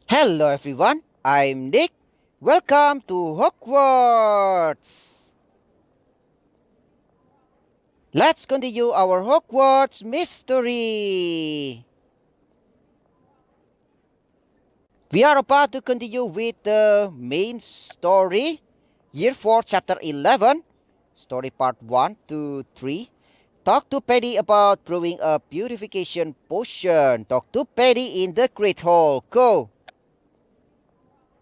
Hello everyone, I'm Nick. Welcome to Hogwarts. Let's continue our Hogwarts mystery. We are about to continue with the main story, Year 4, Chapter 11, Story Part 1 to 3. Talk to Paddy about brewing a Beautification Potion. Talk to Paddy in the Great Hall. Go!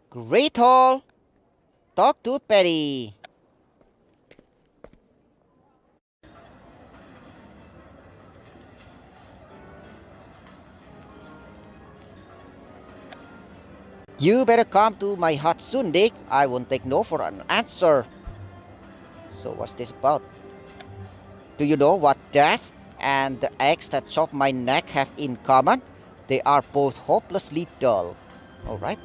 Great Hall! Talk to Paddy. You better come to my hut soon, Dick. I won't take no for an answer. So what's this about? Do you know what death and the axe that chopped my neck have in common? They are both hopelessly dull. Alright.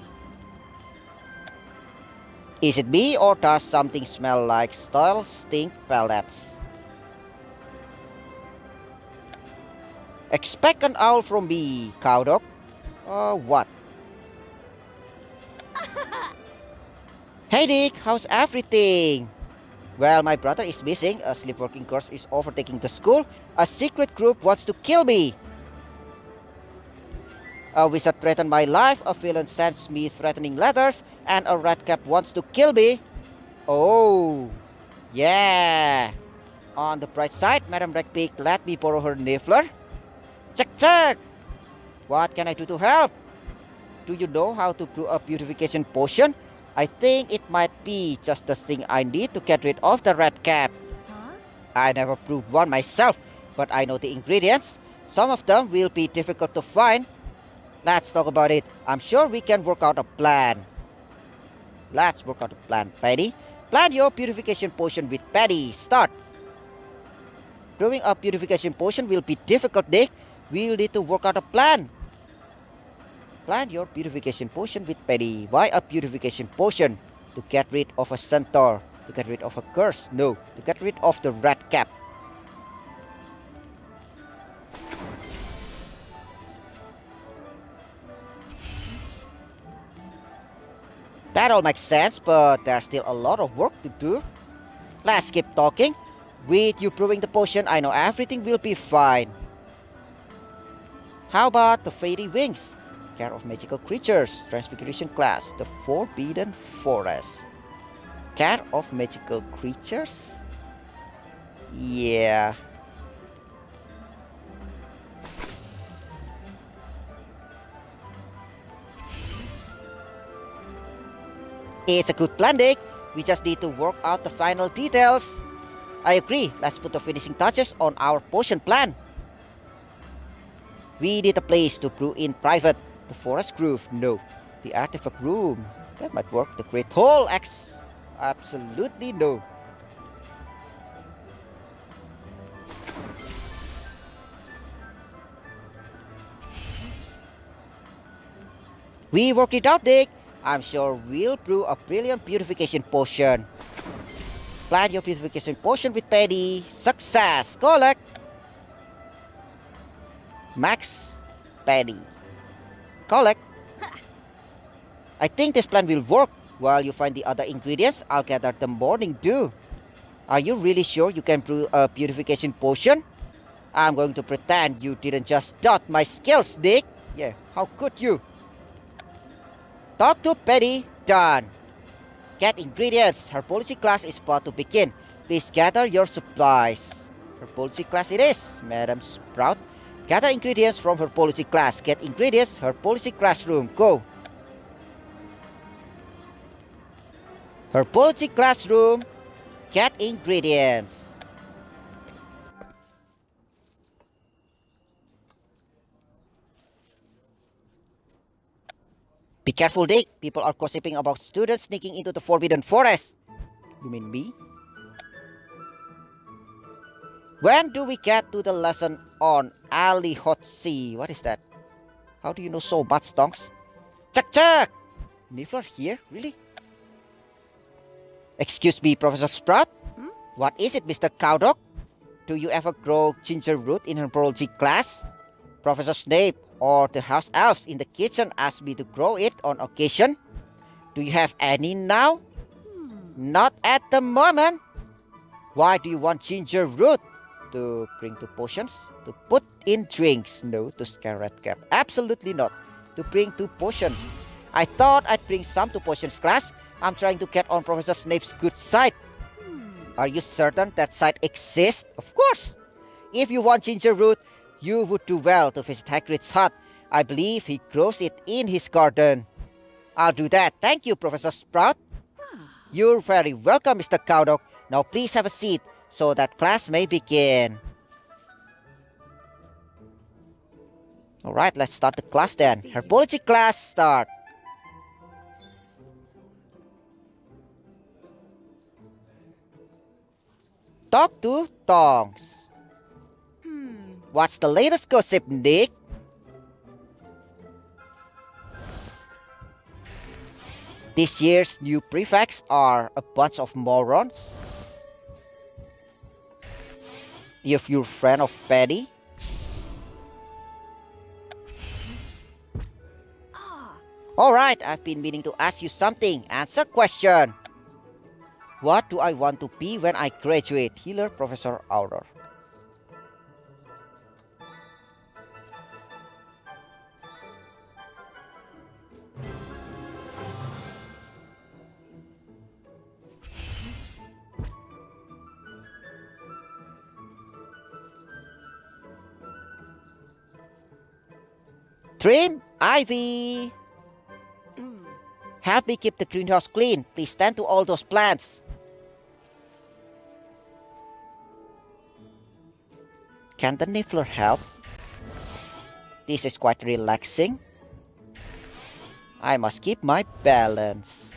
Is it me or does something smell like stale stink pellets? Expect an owl from me, cowdog. What? Hey Dick, how's everything? Well, my brother is missing, a sleepwalking curse is overtaking the school, a secret group wants to kill me. A wizard threatened my life, a villain sends me threatening letters, and a red cap wants to kill me. Oh, yeah. On the bright side, Madam Redpig let me borrow her niffler. Check, check. What can I do to help? Do you know how to brew a beautification potion? I think it might be just the thing I need to get rid of the red cap. Huh? I never brewed one myself, but I know the ingredients. Some of them will be difficult to find. Let's talk about it. I'm sure we can work out a plan. Let's work out a plan, Paddy. Plan your purification potion with Paddy. Start. Brewing a purification potion will be difficult, Dick. We'll need to work out a plan. Plan your purification potion with Paddy. Why a purification potion? To get rid of a centaur. To get rid of a curse? No. To get rid of the red cap. That all makes sense, but there's still a lot of work to do. Let's keep talking. With you brewing the potion, I know everything will be fine. How about the fairy wings? Care of magical creatures. Transfiguration class. The Forbidden Forest. Care of magical creatures? Yeah. It's a good plan, Dick. We just need to work out the final details. I agree. Let's put the finishing touches on our potion plan. We need a place to brew in private. The forest grove, no. The artifact room, that might work. The great hall, absolutely no. We worked it out, Dick. I'm sure we'll brew a brilliant beautification potion. Plan your beautification potion with Paddy. Success! Collect! Max Paddy. Collect. I think this plan will work. While you find the other ingredients, I'll gather the morning dew. Are you really sure you can brew a beautification potion? I'm going to pretend you didn't just doubt my skills, Dick. Yeah, how could you? Talk to Paddy. Done. Get ingredients. Herbology class is about to begin. Please gather your supplies. Herbology class it is, Madam Sprout. Gather ingredients from Herbology class. Get ingredients, Herbology classroom. Go. Herbology classroom. Get ingredients. Be careful, Dick. People are gossiping about students sneaking into the Forbidden Forest. You mean me? When do we get to the lesson on Ali Hot Sea? What is that? How do you know so much, Stonks? Chuck Chuck! Niffler here? Really? Excuse me, Professor Sprout? What is it, Mr. Cowdog? Do you ever grow ginger root in herbology class? Professor Snape, Or the house elves in the kitchen asked me to grow it on occasion. Do you have any now? Not at the moment. Why do you want ginger root? To bring to potions? To put in drinks? No, to scare Redcap. Absolutely not. To bring to potions. I thought I'd bring some to potions class. I'm trying to get on Professor Snape's good side. Are you certain that side exists? Of course. If you want ginger root, you would do well to visit Hagrid's hut. I believe he grows it in his garden. I'll do that. Thank you, Professor Sprout. You're very welcome, Mr. Cowdock. Now please have a seat so that class may begin. Alright, let's start the class then. Herbology class start. Talk to Tongs. What's the latest gossip, Nick? This year's new prefects are a bunch of morons. If you're a friend of Paddy. Alright, I've been meaning to ask you something. Answer question. What do I want to be when I graduate? Healer, Professor Auror. Trim Ivy. Help me keep the greenhouse clean. Please tend to all those plants. Can the Niffler help? This is quite relaxing. I must keep my balance.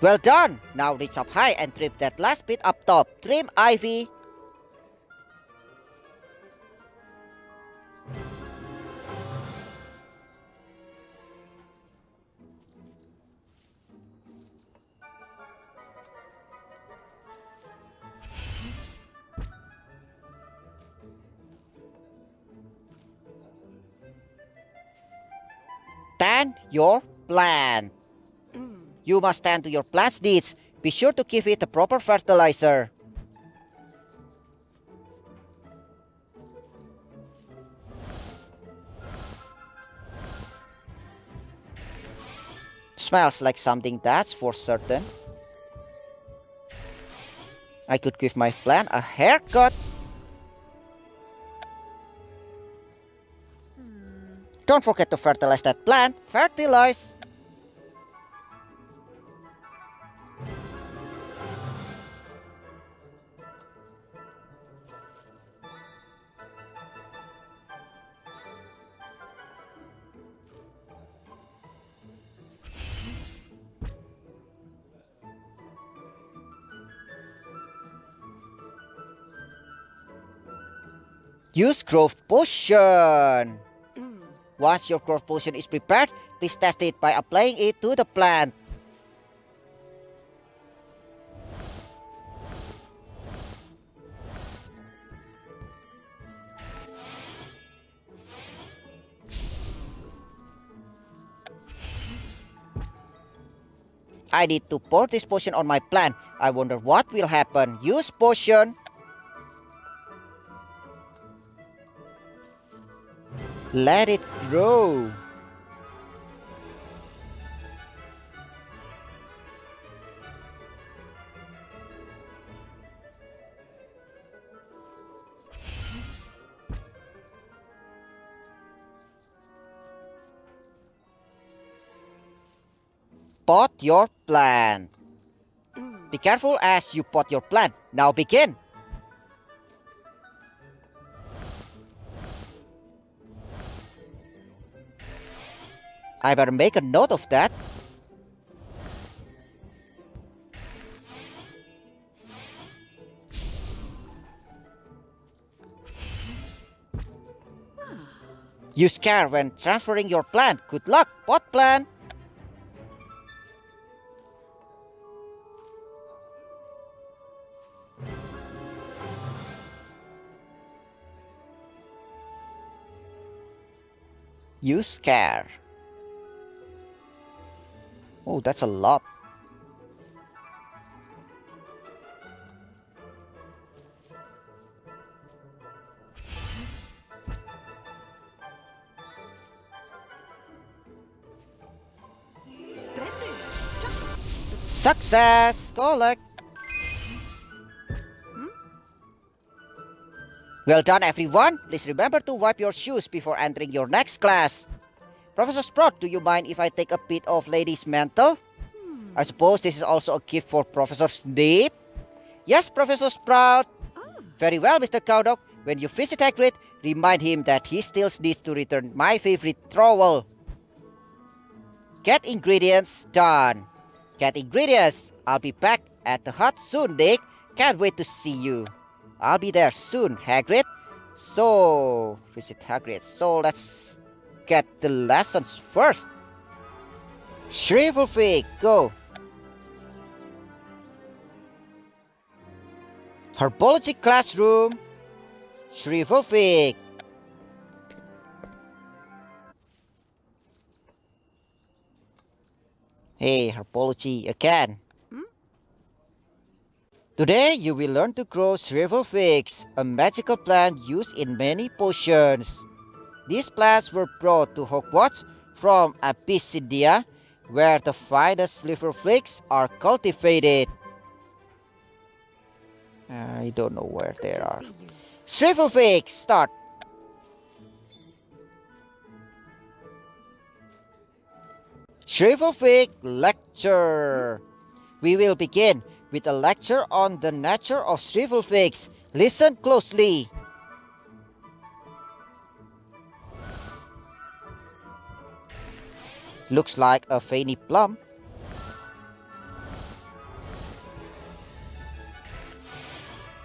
Well done! Now reach up high and trim that last bit up top. Trim Ivy. Tend your plant. You must tend to your plant's needs. Be sure to give it the proper fertilizer. Smells like something, that's for certain. I could give my plant a haircut. Don't forget to fertilize that plant. Fertilize. Use growth potion. Once your growth potion is prepared, please test it by applying it to the plant. I need to pour this potion on my plant. I wonder what will happen. Use potion. Let it grow. Pot your plant. Be careful as you pot your plant. Now begin. I better make a note of that. Use care when transferring your plant. Good luck, pot plant. Use care. Oh, that's a lot. Splendid. Success! Collect. Well done, everyone. Please remember to wipe your shoes before entering your next class. Professor Sprout, do you mind if I take a bit of Lady's mantle? I suppose this is also a gift for Professor Snape? Yes, Professor Sprout. Very well, Mr. Cowdock. When you visit Hagrid, remind him that he still needs to return my favorite trowel. Get ingredients done. Get ingredients. I'll be back at the hut soon, Dick. Can't wait to see you. I'll be there soon, Hagrid. So, visit Hagrid. So, let's get the lessons first. Shrivelfig, go. Herbology classroom. Shrivelfig. Hey, herbology again. Today you will learn to grow Shrivelfigs, a magical plant used in many potions. These plants were brought to Hogwarts from Abyssinia, where the finest Shrivelfigs are cultivated. I don't know where they are. Shrivelfigs, start! Shrivelfig lecture! We will begin with a lecture on the nature of Shrivelfigs. Listen closely. Looks like a veiny plum.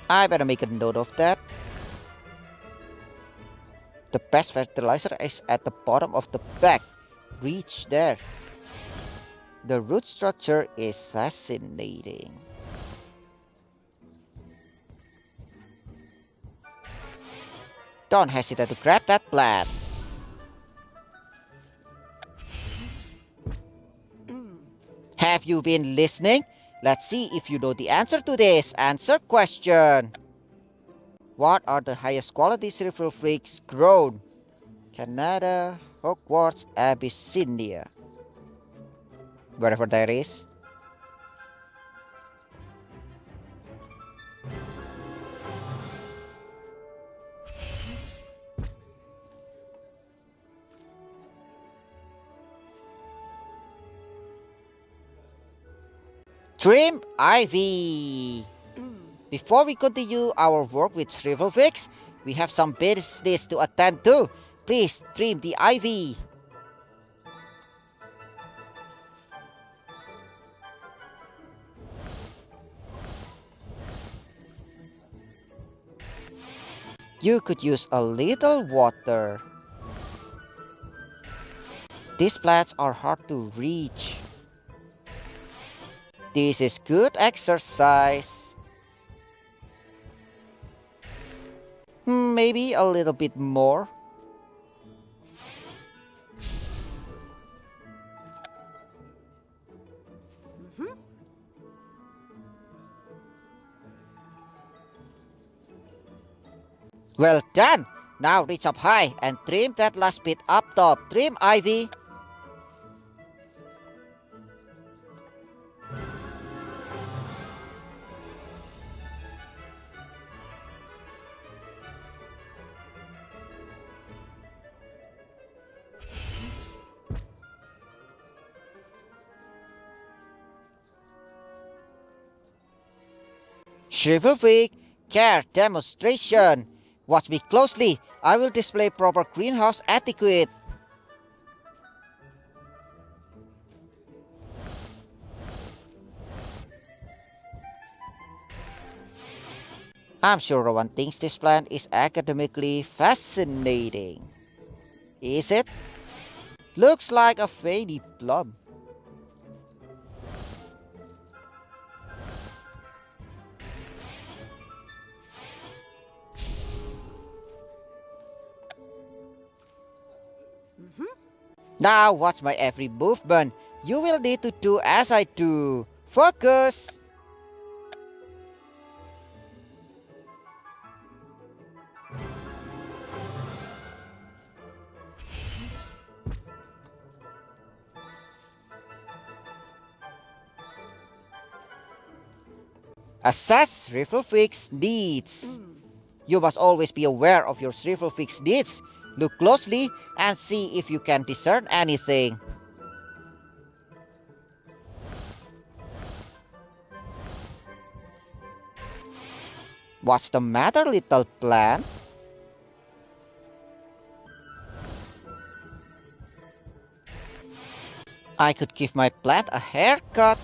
I better make a note of that. The best fertilizer is at the bottom of the bag. Reach there. The root structure is fascinating. Don't hesitate to grab that plant. Have you been listening? Let's see if you know the answer to this answer question. What are the highest quality Shrivelfigs grown? Canada, Hogwarts, Abyssinia. Wherever there is. Trim Ivy. Before we continue our work with Shrivelfigs, we have some business to attend to. Please trim the ivy. You could use a little water. These plants are hard to reach. This is good exercise. Maybe a little bit more. Well done! Now reach up high and trim that last bit up top. Trim ivy. Shrivelfig care demonstration. Watch me closely. I will display proper greenhouse etiquette. I'm sure Rowan thinks this plant is academically fascinating. Is it? Looks like a faded plum. Now watch my every movement. You will need to do as I do. Focus! Assess Fix needs. You must always be aware of your Fix needs. Look closely and see if you can discern anything. What's the matter, little plant? I could give my plant a haircut.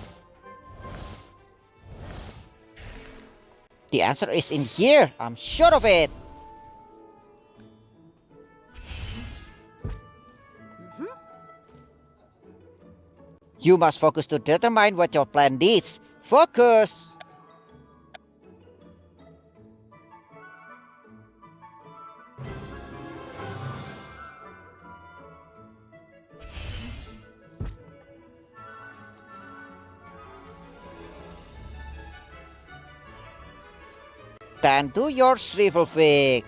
The answer is in here. I'm sure of it. You must focus to determine what your plant needs. Focus! Tend to your Fix.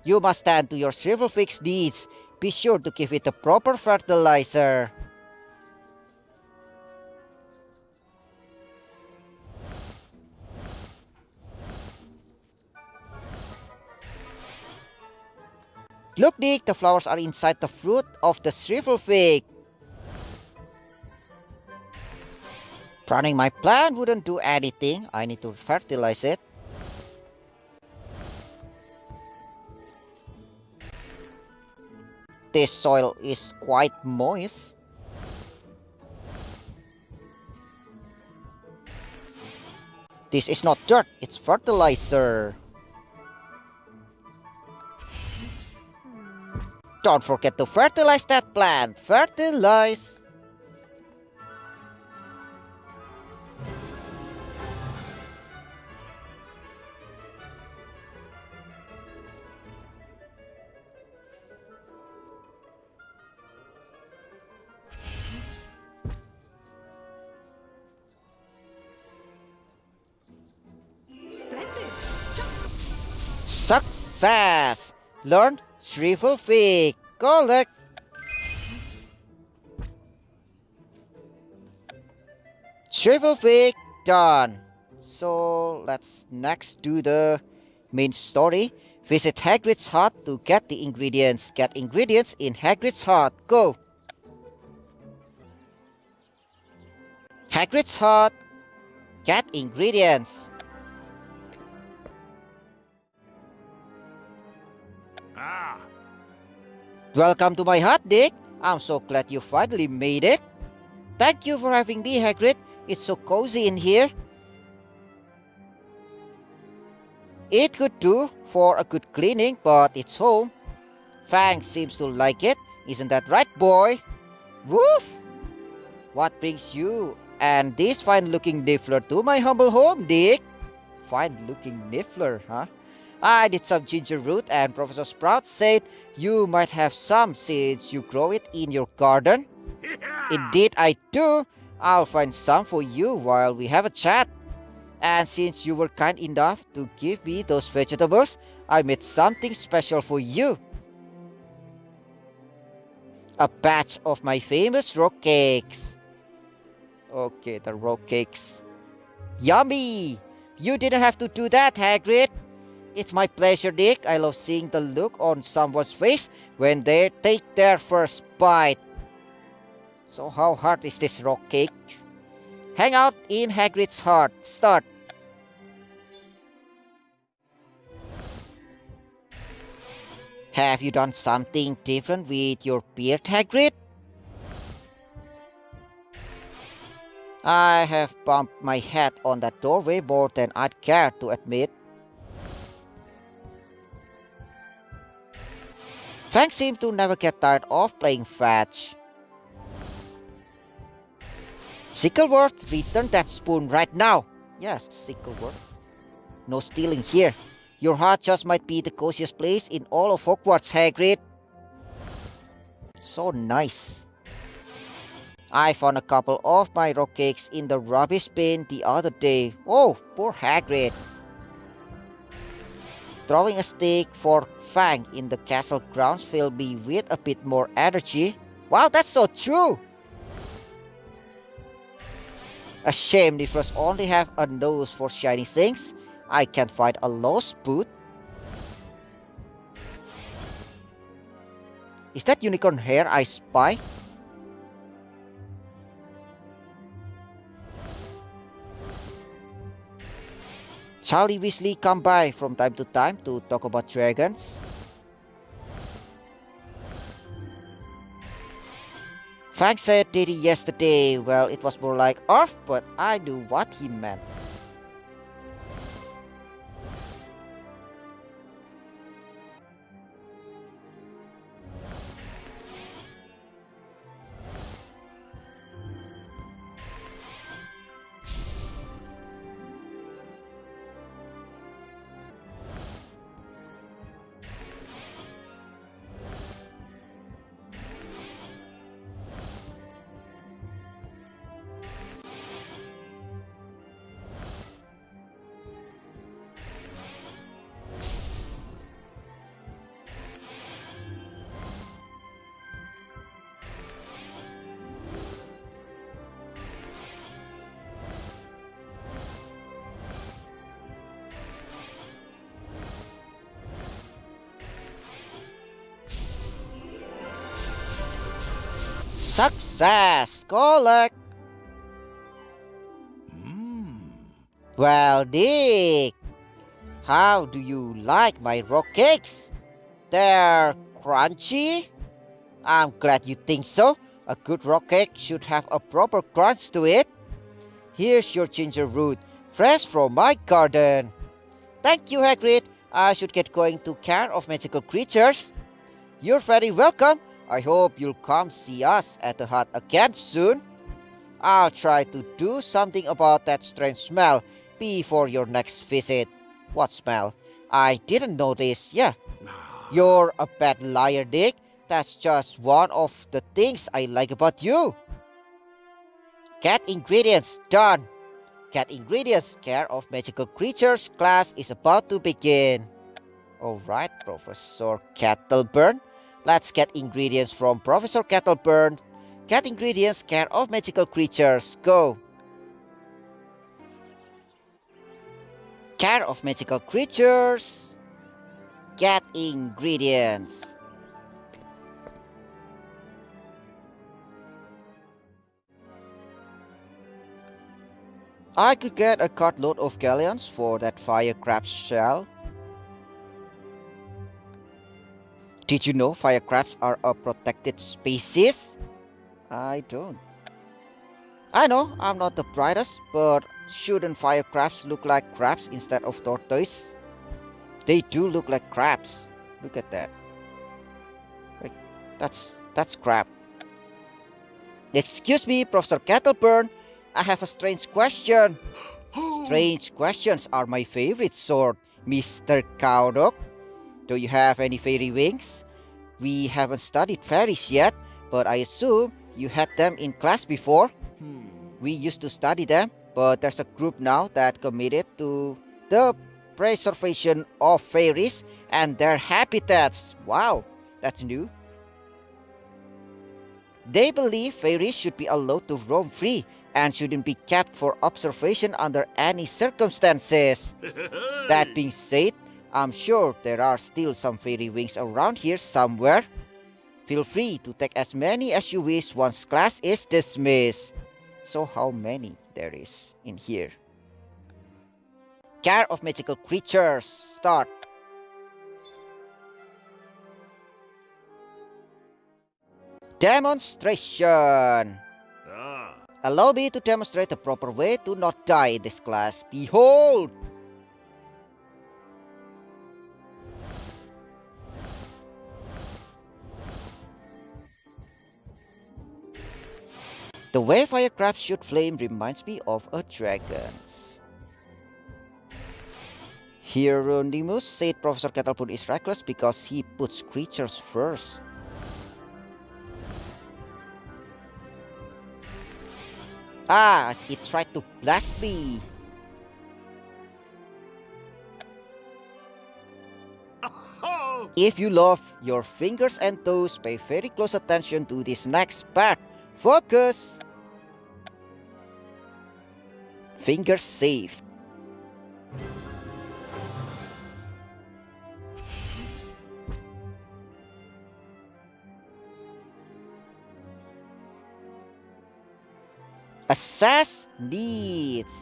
You must tend to your Fix needs. Be sure to give it the proper fertilizer. Look, Dick, the flowers are inside the fruit of the Fig. Pruning my plant wouldn't do anything. I need to fertilize it. This soil is quite moist. This is not dirt, it's fertilizer. Don't forget to fertilize that plant. Fertilize. Splendid. Success! Learn Fig. Collect. Fig done. So let's next do the main story. Visit Hagrid's hut to get the ingredients. Get ingredients in Hagrid's hut. Go. Hagrid's hut. Get ingredients. Welcome to my hut, Dick. I'm so glad you finally made it. Thank you for having me, Hagrid. It's so cozy in here. It could do for a good cleaning, but it's home. Fang seems to like it. Isn't that right, boy? Woof! What brings you and this fine-looking niffler to my humble home, Dick? Fine-looking niffler, huh? I did some ginger root and Professor Sprout said you might have some since you grow it in your garden. Indeed I do. I'll find some for you while we have a chat. And since you were kind enough to give me those vegetables, I made something special for you. A batch of my famous rock cakes. Okay, the rock cakes. Yummy! You didn't have to do that, Hagrid. It's my pleasure, Dick. I love seeing the look on someone's face when they take their first bite. So how hard is this rock cake? Hang out in Hagrid's hut. Start. Have you done something different with your beard, Hagrid? I have bumped my head on that doorway more than I'd care to admit. Fang seemed to never get tired of playing fetch. Sickleworth, return that spoon right now. Yes, Sickleworth. No stealing here. Your heart just might be the coziest place in all of Hogwarts, Hagrid. So nice. I found a couple of my rock cakes in the rubbish bin the other day. Oh, poor Hagrid. Throwing a stick for Fang in the castle grounds filled me with a bit more energy. Wow, that's so true! A shame Nifflers only have a nose for shiny things. I can't find a lost boot. Is that unicorn hair I spy? Charlie Weasley come by from time to time to talk about dragons. Fang said Diddy yesterday. Well, it was more like Earth, but I knew what he meant. Success! Collect! Well, Dick, how do you like my rock cakes? They're crunchy? I'm glad you think so. A good rock cake should have a proper crunch to it. Here's your ginger root, fresh from my garden. Thank you, Hagrid. I should get going to care of magical creatures. You're very welcome. I hope you'll come see us at the hut again soon. I'll try to do something about that strange smell before your next visit. What smell? I didn't notice. Yeah, you're a bad liar, Dick. That's just one of the things I like about you. Cat ingredients done. Cat ingredients, care of magical creatures class is about to begin. Alright, Professor Kettleburn. Let's get ingredients from Professor Kettleburn. Cat ingredients, care of magical creatures. Go. Care of magical creatures. Cat ingredients. I could get a cartload of galleons for that fire crab shell. Did you know fire crabs are a protected species? I don't. I know I'm not the brightest, but shouldn't fire crabs look like crabs instead of tortoise? They do look like crabs. Look at that. Like, that's crab. Excuse me, Professor Kettleburn. I have a strange question. Strange questions are my favorite sort, Mr. Cowdock. Do you have any fairy wings? We haven't studied fairies yet, but I assume you had them in class before. We used to study them, but there's a group now that committed to the preservation of fairies and their habitats. Wow, that's new. They believe fairies should be allowed to roam free and shouldn't be kept for observation under any circumstances. That being said, I'm sure there are still some fairy wings around here somewhere. Feel free to take as many as you wish once class is dismissed. So how many there is in here? Care of magical creatures. Start. Demonstration. Allow me to demonstrate the proper way to not die in this class. Behold! The way fire crabs shoot flame reminds me of a dragon's. Hieronymus said Professor Kettleboom is reckless because he puts creatures first. Ah, it tried to blast me. If you love your fingers and toes, pay very close attention to this next part. Focus! Fingers safe. Assess needs.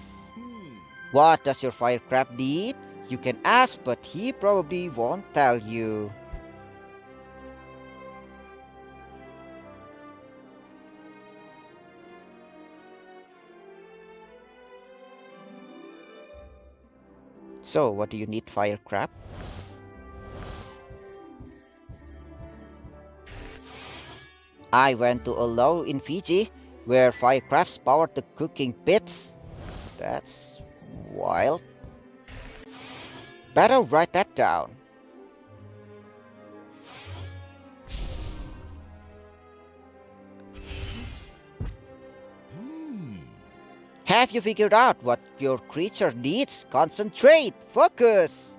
What does your fire crab need? You can ask, but he probably won't tell you. So, what do you need, fire crab? I went to a law in Fiji where fire crabs powered the cooking pits. That's wild. Better write that down. Have you figured out what your creature needs? Concentrate! Focus!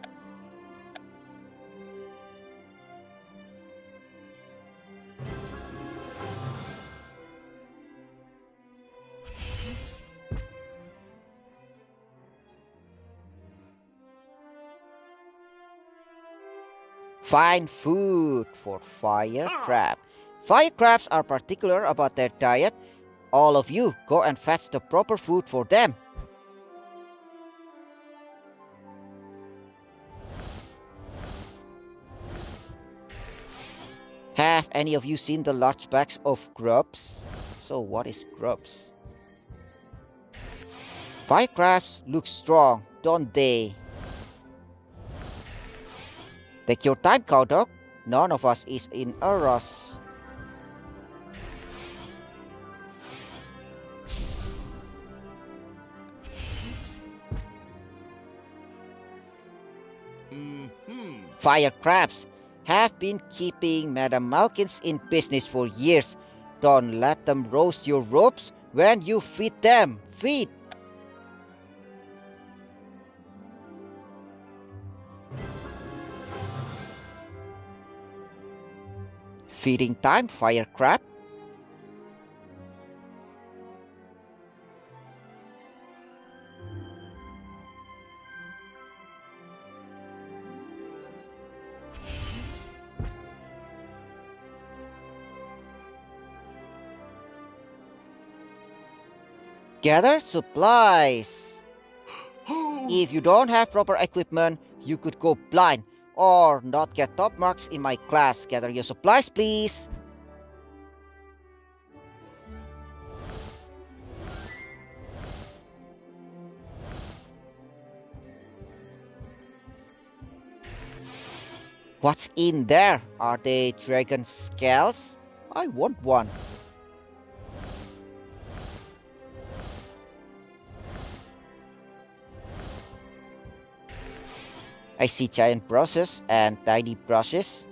Find food for fire crab. Fire crabs are particular about their diet. All of you, go and fetch the proper food for them. Have any of you seen the large bags of grubs? So what is grubs? Fire crabs look strong, don't they? Take your time, cowdog. None of us is in a rush. Fire crabs have been keeping Madame Malkins in business for years. Don't let them roast your ropes when you feed them. Feed! Feeding time, fire crab. Gather supplies. If you don't have proper equipment, you could go blind or not get top marks in my class. Gather your supplies, please. What's in there? Are they dragon scales? I want one. I see giant brushes and tiny brushes.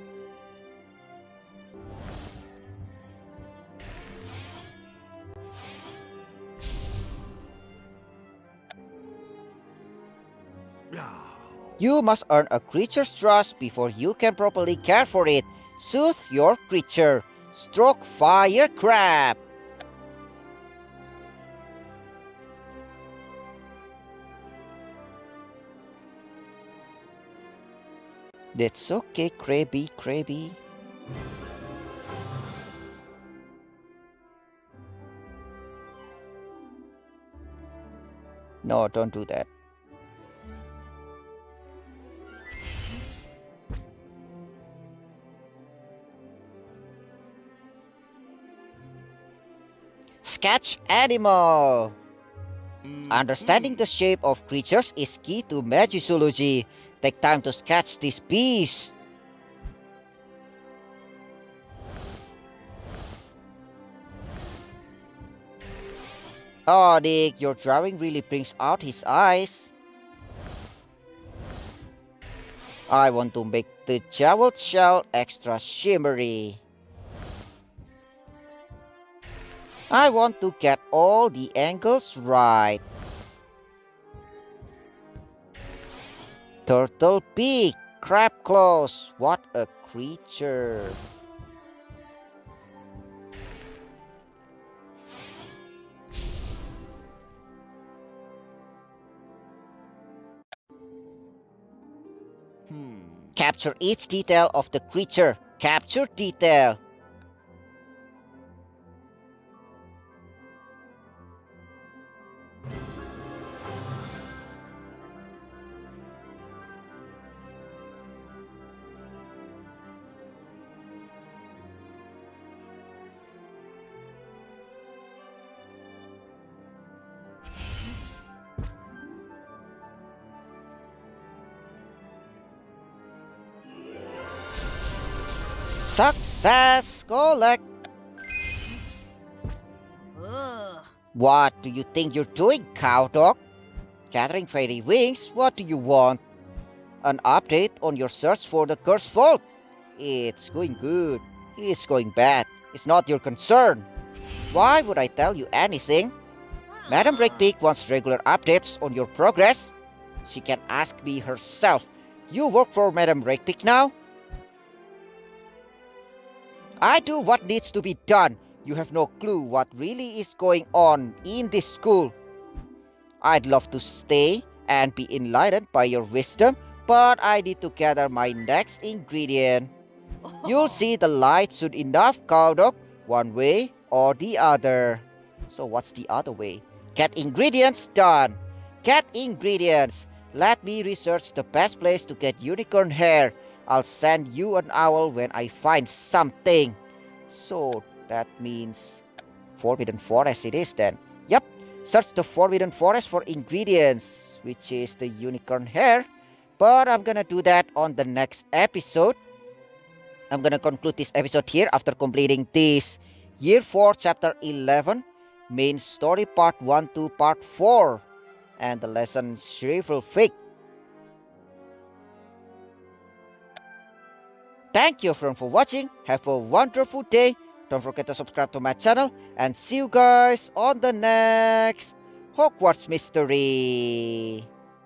You must earn a creature's trust before you can properly care for it. Soothe your creature. Stroke fire crab. That's okay, Krabby, Krabby. No, don't do that. Sketch animal. Understanding the shape of creatures is key to magicology. Take time to sketch this beast. Oh, Nick, your drawing really brings out his eyes. I want to make the jeweled shell extra shimmery. I want to get all the angles right. Turtle beak, crab claws, what a creature. Capture each detail of the creature. Capture detail. Success! Collect! Ugh. What do you think you're doing, cowdog? Gathering fairy wings? What do you want? An update on your search for the cursed vault? It's going good. It's going bad. It's not your concern. Why would I tell you anything? Madam Breakpeak wants regular updates on your progress. She can ask me herself. You work for Madam Breakpeak now? I do what needs to be done. You have no clue what really is going on in this school. I'd love to stay and be enlightened by your wisdom, but I need to gather my next ingredient. You'll see the light soon enough, cowdog, one way or the other. So what's the other way? Get ingredients done. Get ingredients. Let me research the best place to get unicorn hair. I'll send you an owl when I find something. So that means Forbidden Forest it is then. Yep. Search the Forbidden Forest for ingredients, which is the unicorn hair. But I'm gonna do that on the next episode. I'm gonna conclude this episode here after completing this Year 4 Chapter 11 main story part 1 to part 4 and the lesson Shrivel Fig. Thank you everyone for watching. Have a wonderful day. Don't forget to subscribe to my channel and see you guys on the next Hogwarts mystery.